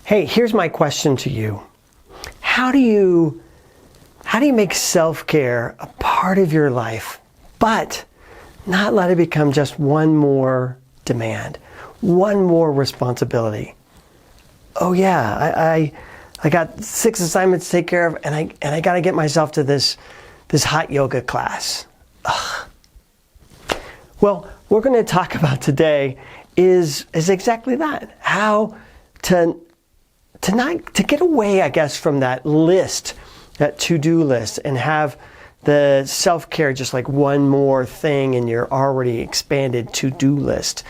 Hey, here's my question to you. How do you make self-care a part of your life, but not let it become just one more demand, one more responsibility? Oh yeah, I got 6 assignments to take care of, and I got to get myself to this hot yoga class. Ugh. Well, what we're going to talk about today is exactly that. How to get away, I guess, from that list, that to-do list, and have the self-care just like one more thing in your already expanded to-do list.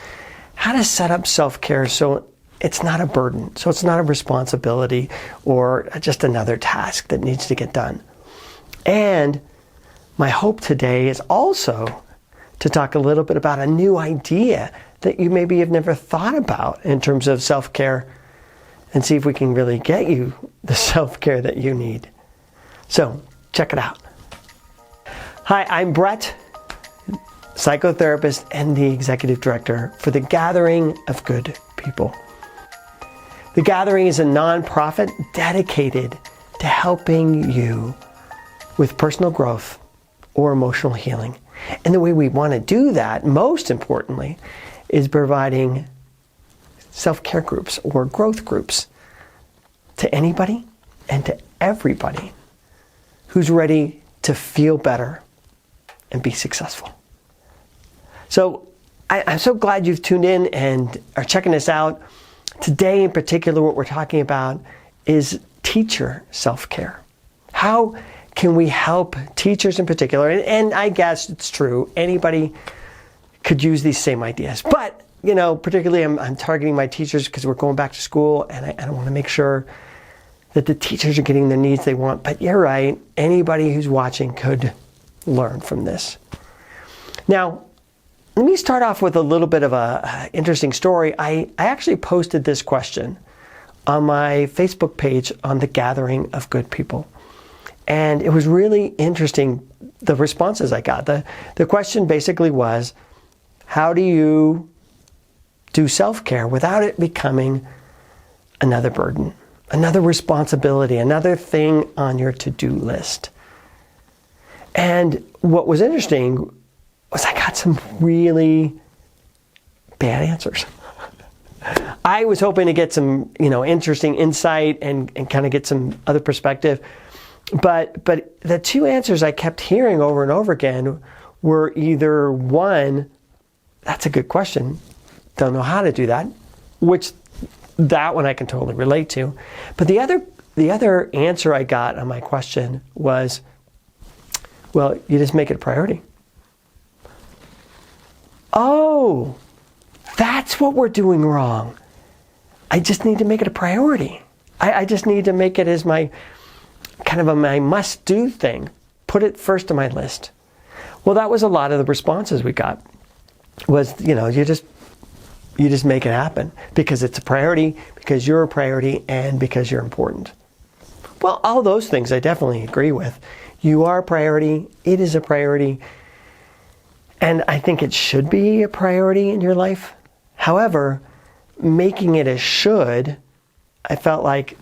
How to set up self-care so it's not a burden, so it's not a responsibility or just another task that needs to get done. And my hope today is also to talk a little bit about a new idea that you maybe have never thought about in terms of self-care, and see if we can really get you the self-care that you need. So, check it out. Hi, I'm Brett, psychotherapist and the executive director for the Gathering of Good People. The Gathering is a nonprofit dedicated to helping you with personal growth or emotional healing. And the way we want to do that, most importantly, is providing self-care groups or growth groups to anybody and to everybody who's ready to feel better and be successful. So I'm so glad you've tuned in and are checking this out. Today in particular, what we're talking about is teacher self-care. How can we help teachers in particular, and I guess it's true, anybody could use these same ideas, but particularly I'm targeting my teachers because we're going back to school, and I want to make sure that the teachers are getting the needs they want. But you're right, anybody who's watching could learn from this. Now, let me start off with a little bit of an interesting story. I actually posted this question on my Facebook page on the Gathering of Good People. And it was really interesting, the responses I got. The question basically was, how do you do self-care without it becoming another burden, another responsibility, another thing on your to-do list? And what was interesting was I got some really bad answers. I was hoping to get some, interesting insight and kind of get some other perspective. But the two answers I kept hearing over and over again were either one, that's a good question, don't know how to do that, which that one I can totally relate to. But the other answer I got on my question was, well, you just make it a priority. Oh, that's what we're doing wrong. I just need to make it a priority. I just need to make it as my my must-do thing. Put it first on my list. Well, that was a lot of the responses we got. Was, you just make it happen because it's a priority, because you're a priority, and because you're important. Well, all those things I definitely agree with. You are a priority. It is a priority. And I think it should be a priority in your life. However, making it a should, I felt like,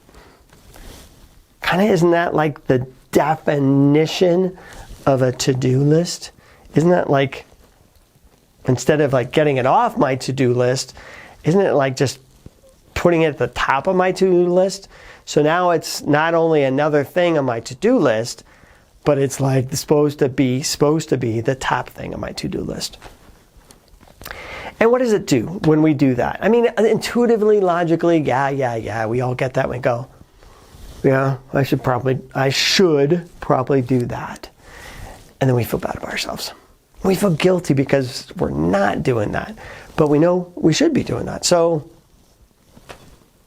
isn't that like the definition of a to-do list? Isn't that like, instead of like getting it off my to-do list, isn't it like just putting it at the top of my to-do list? So now it's not only another thing on my to-do list, but it's like supposed to be the top thing on my to-do list. And what does it do when we do that? I mean, intuitively, logically, yeah, we all get that. We go, yeah, I should probably do that. And then we feel bad about ourselves. We feel guilty because we're not doing that. But we know we should be doing that. So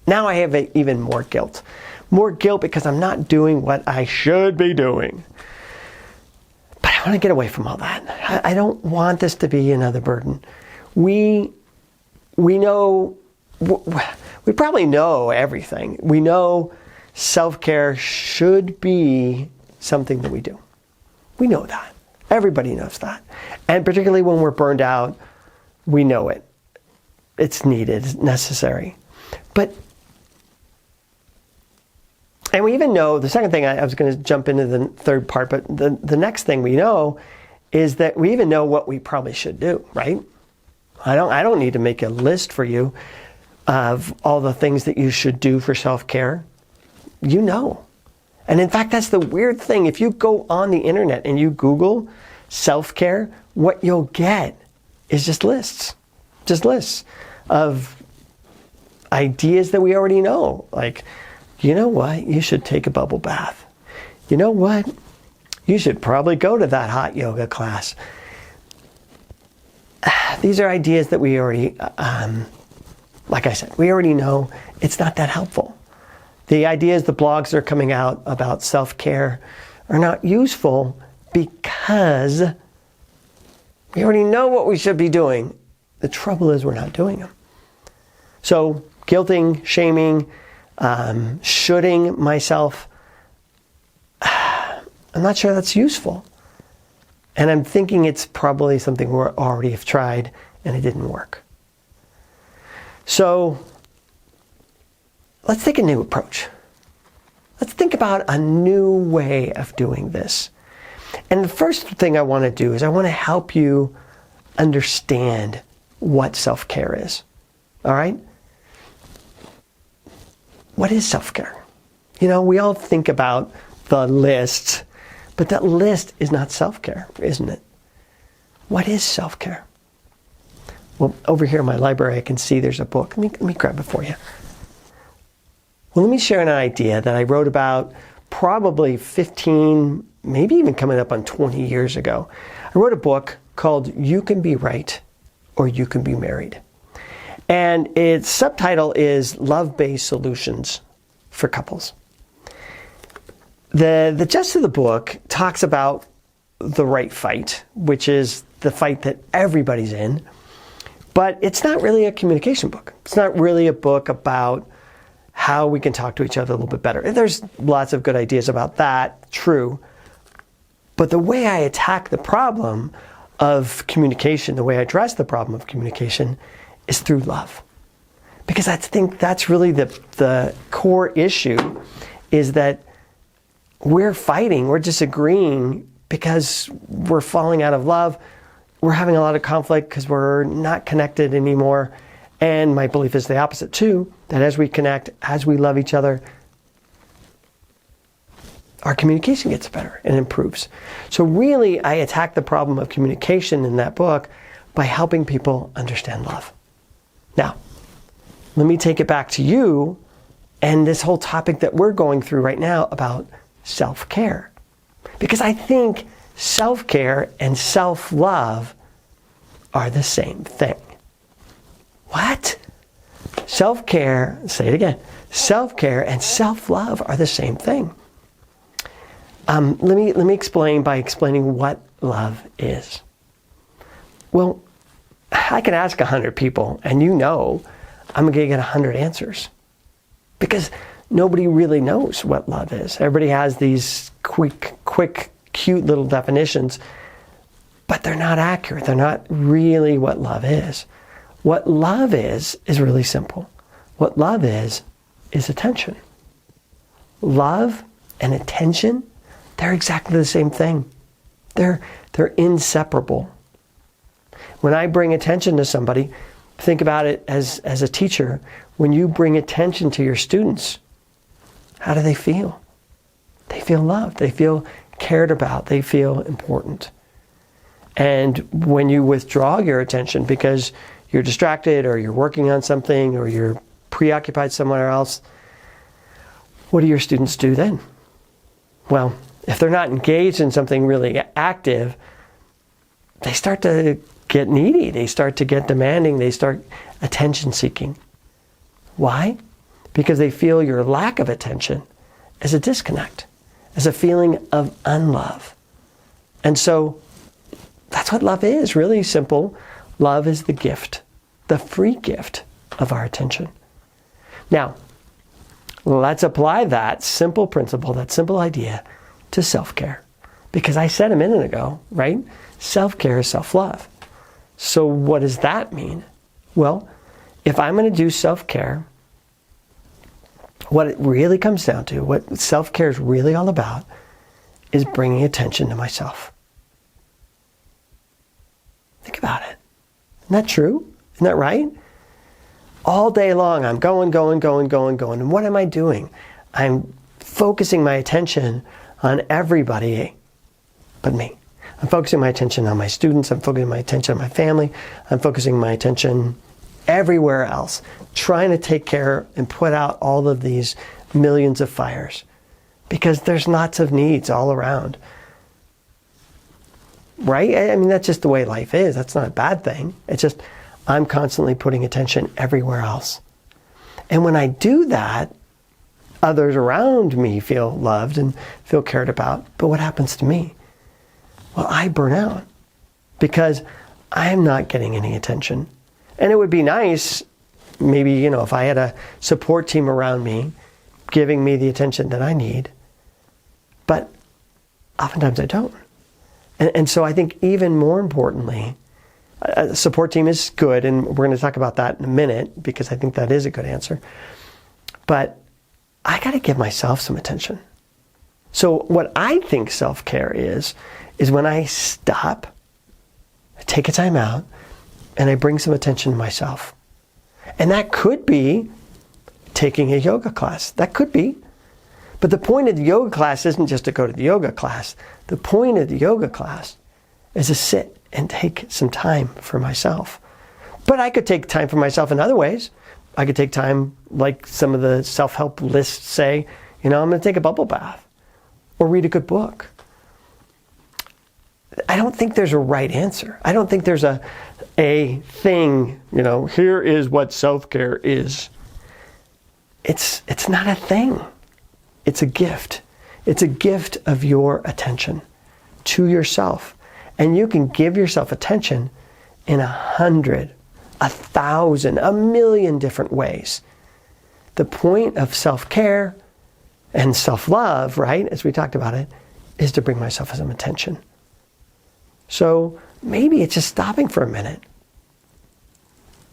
now I have even more guilt. More guilt because I'm not doing what I should be doing. But I want to get away from all that. I don't want this to be another burden. We know, we probably know everything. We know self-care should be something that we do. We know that. Everybody knows that. And particularly when we're burned out, we know it. It's needed, it's necessary. But And we even know, the second thing, I was going to jump into the third part, but the next thing we know is that we even know what we probably should do, right? I don't need to make a list for you of all the things that you should do for self-care. You know. And in fact, that's the weird thing. If you go on the internet and you Google self-care, what you'll get is just lists of ideas that we already know. Like, you know what? You should take a bubble bath. You know what? You should probably go to that hot yoga class. These are ideas that we already, like I said, we already know. It's not that helpful. The ideas, the blogs that are coming out about self-care are not useful because we already know what we should be doing. The trouble is we're not doing them. So guilting, shaming, shoulding myself, I'm not sure that's useful. And I'm thinking it's probably something we already have tried and it didn't work. So let's take a new approach. Let's think about a new way of doing this. And the first thing I want to do is I want to help you understand what self-care is. All right? What is self-care? You know, we all think about the list, but that list is not self-care, isn't it? What is self-care? Well, over here in my library, I can see there's a book. Let me grab it for you. Well, let me share an idea that I wrote about probably 15, maybe even coming up on 20 years ago. I wrote a book called You Can Be Right or You Can Be Married. And its subtitle is Love-Based Solutions for Couples. The gist of the book talks about the right fight, which is the fight that everybody's in. But it's not really a communication book. It's not really a book about how we can talk to each other a little bit better. There's lots of good ideas about that, true. But the way I attack the problem of communication, the way I address the problem of communication is through love. Because I think that's really the core issue, is that we're fighting, we're disagreeing because we're falling out of love. We're having a lot of conflict because we're not connected anymore. And my belief is the opposite too, that as we connect, as we love each other, our communication gets better and improves. So really, I attack the problem of communication in that book by helping people understand love. Now, let me take it back to you and this whole topic that we're going through right now about self-care. Because I think self-care and self-love are the same thing. What? Self-care, say it again, self-care and self-love are the same thing. Let me explain by explaining what love is. Well, I can ask 100 people, and you know I'm going to get 100 answers. Because nobody really knows what love is. Everybody has these quick, cute little definitions, but they're not accurate. They're not really what love is. What love is really simple. What love is attention. Love and attention, they're exactly the same thing. They're inseparable. When I bring attention to somebody, think about it as a teacher. When you bring attention to your students, how do they feel? They feel loved. They feel cared about. They feel important. And when you withdraw your attention because you're distracted or you're working on something or you're preoccupied somewhere else, what do your students do then? Well, if they're not engaged in something really active, they start to get needy. They start to get demanding. They start attention seeking. Why? Because they feel your lack of attention as a disconnect, as a feeling of unlove. And so that's what love is, really simple. Love is the gift, the free gift of our attention. Now, let's apply that simple principle, that simple idea to self-care. Because I said a minute ago, right? Self-care is self-love. So what does that mean? Well, if I'm going to do self-care, what it really comes down to, what self-care is really all about, is bringing attention to myself. Think about it. Isn't that true? Isn't that right? All day long, I'm going. And what am I doing? I'm focusing my attention on everybody but me. I'm focusing my attention on my students. I'm focusing my attention on my family. I'm focusing my attention everywhere else, trying to take care and put out all of these millions of fires, because there's lots of needs all around. Right? I mean, that's just the way life is. That's not a bad thing. It's just I'm constantly putting attention everywhere else. And when I do that, others around me feel loved and feel cared about. But what happens to me? Well, I burn out because I'm not getting any attention. And it would be nice, maybe, if I had a support team around me giving me the attention that I need. But oftentimes I don't. And so I think even more importantly, a support team is good, and we're going to talk about that in a minute because I think that is a good answer. But I got to give myself some attention. So what I think self-care is when I stop, I take a time out, and I bring some attention to myself. And that could be taking a yoga class. That could be. But the point of the yoga class isn't just to go to the yoga class. The point of the yoga class is to sit and take some time for myself. But I could take time for myself in other ways. I could take time, like some of the self-help lists say, I'm going to take a bubble bath or read a good book. I don't think there's a right answer. I don't think there's a thing, here is what self-care is. It's not a thing. It's a gift. It's a gift of your attention to yourself. And you can give yourself attention in 100, 1,000, 1,000,000 different ways. The point of self-care and self-love, right, as we talked about it, is to bring myself some attention. So maybe it's just stopping for a minute,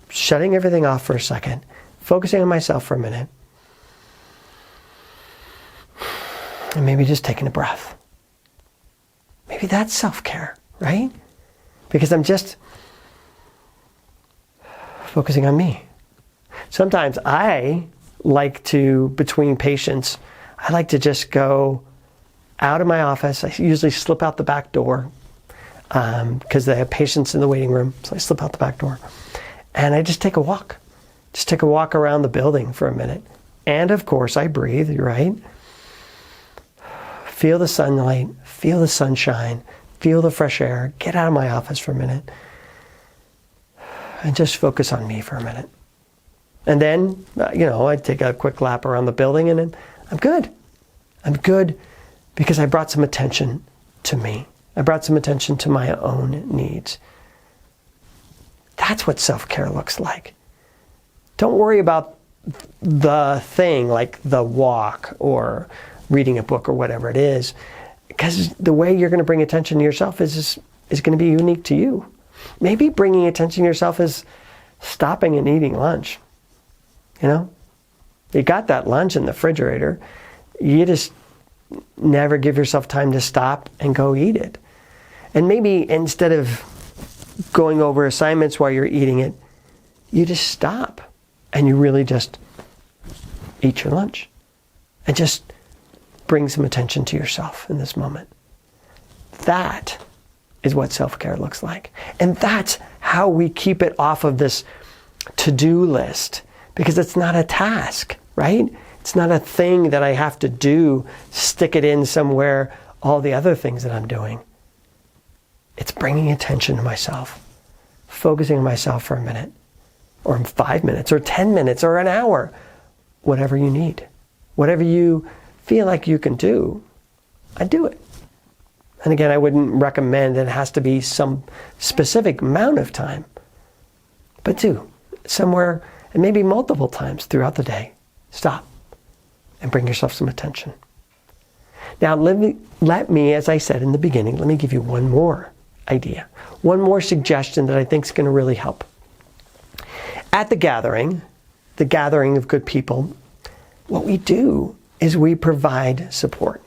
shutting everything off for a second, focusing on myself for a minute, and maybe just taking a breath. Maybe that's self-care, right? Because I'm just focusing on me. Sometimes I like to, between patients, I like to just go out of my office. I usually slip out the back door because they have patients in the waiting room. So I slip out the back door and I just take a walk. Just take a walk around the building for a minute. And of course I breathe, right? Feel the sunlight, feel the sunshine, feel the fresh air. Get out of my office for a minute and just focus on me for a minute. And then, I take a quick lap around the building and then I'm good. I'm good because I brought some attention to me. I brought some attention to my own needs. That's what self-care looks like. Don't worry about the thing like the walk or reading a book or whatever it is, because the way you're going to bring attention to yourself is going to be unique to you. Maybe bringing attention to yourself is stopping and eating lunch. You got that lunch in the refrigerator. You just never give yourself time to stop and go eat it. And maybe instead of going over assignments while you're eating it, you just stop and you really just eat your lunch and just bring some attention to yourself in this moment. That is what self-care looks like. And that's how we keep it off of this to-do list, because it's not a task, right? It's not a thing that I have to do, stick it in somewhere, all the other things that I'm doing. It's bringing attention to myself, focusing on myself for a minute, or 5 minutes, or 10 minutes, or an hour, whatever you need. Whatever you feel like you can do, I do it. And again, I wouldn't recommend that it has to be some specific amount of time, but do somewhere, and maybe multiple times throughout the day, stop and bring yourself some attention. Now, let me, as I said in the beginning, let me give you one more idea, one more suggestion that I think is going to really help. At the gathering of good people, what we do is we provide support.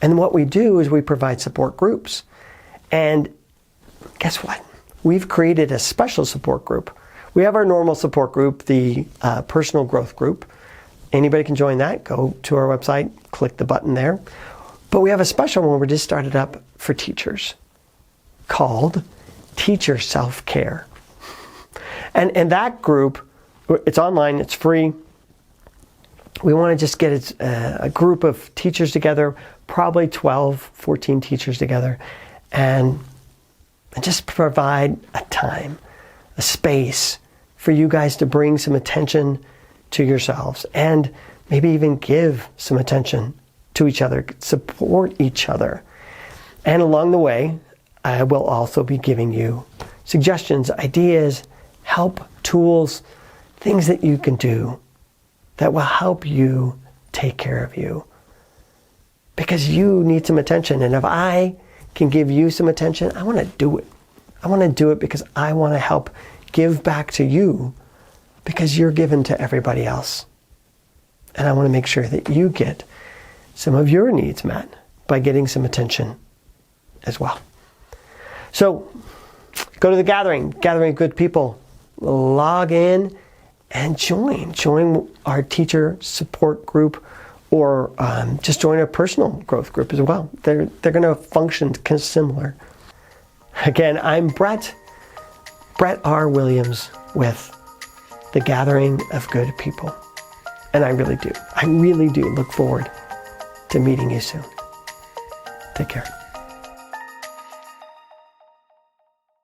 And what we do is we provide support groups. And guess what? We've created a special support group. We have our normal support group, the personal growth group. Anybody can join that. Go to our website, click the button there. But we have a special one we just started up for teachers called Teacher Self-Care. And that group, it's online, it's free. We want to just get a group of teachers together, probably 12, 14 teachers together, and just provide a time, a space for you guys to bring some attention to yourselves and maybe even give some attention to each other, support each other. And along the way, I will also be giving you suggestions, ideas, help, tools, things that you can do that will help you take care of you. Because you need some attention. And if I can give you some attention, I want to do it. I want to do it because I want to help give back to you because you're given to everybody else. And I want to make sure that you get some of your needs met by getting some attention as well. So go to the gathering of good people, log in and join our teacher support group, or just join our personal growth group as well. They're going to function kind of similar. Again, I'm Brett R. Williams with the Gathering of Good People. And I really do look forward to meeting you soon. Take care.